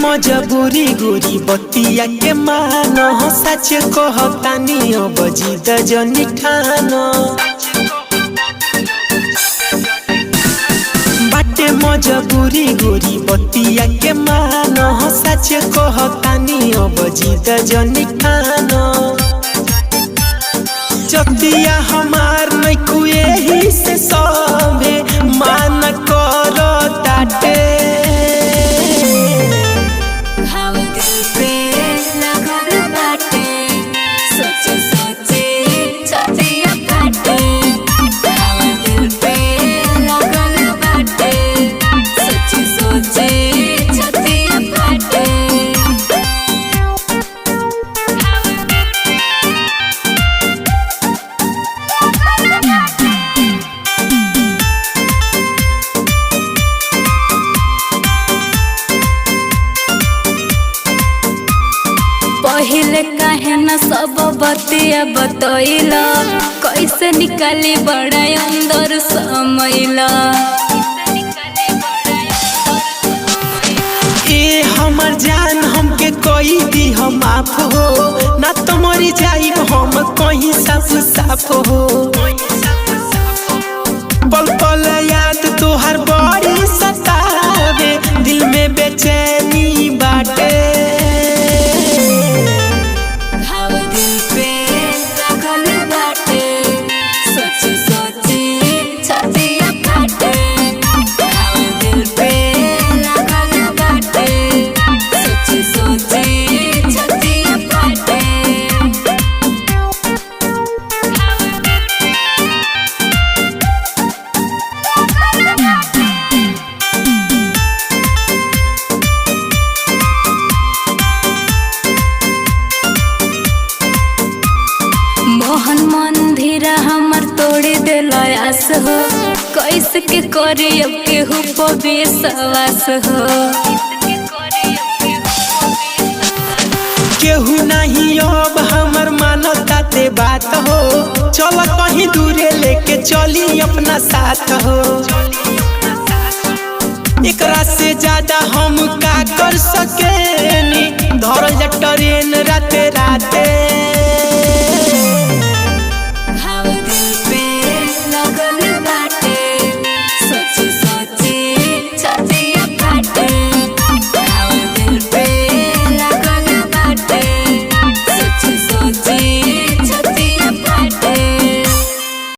मजबूरी गोरी बतिया के मानो सच कहतानी अब जिद जनी ठानो बाटे मजबूरी गोरी बतिया के मानो सच कहतानी अब जिद जनी ठानो जतिया हमार नहीं कुए ही से सबे मान करो ताटे पहले काहे न सब बतिया बतैला कैसे निकाली बड़ा अंदर समैला ए हमर जान हमके कोई दी हम माफ हो ना तो मरी जाई हम कहीं साफ साफ हो पल पल याद तोहर बड़ी सतावे दिल में बेचैनी बाटे मंदिरा हमर तोड़ी दिल आस हो कैसे के करी अब केहू पर विश्वास हो केहू नहीं अब हमर मानता ते बात हो चल कहीं दूरे लेके चली अपना साथ हो एकरा से ज्यादा हम का कर सकेनी धरल ट्रेन राते राते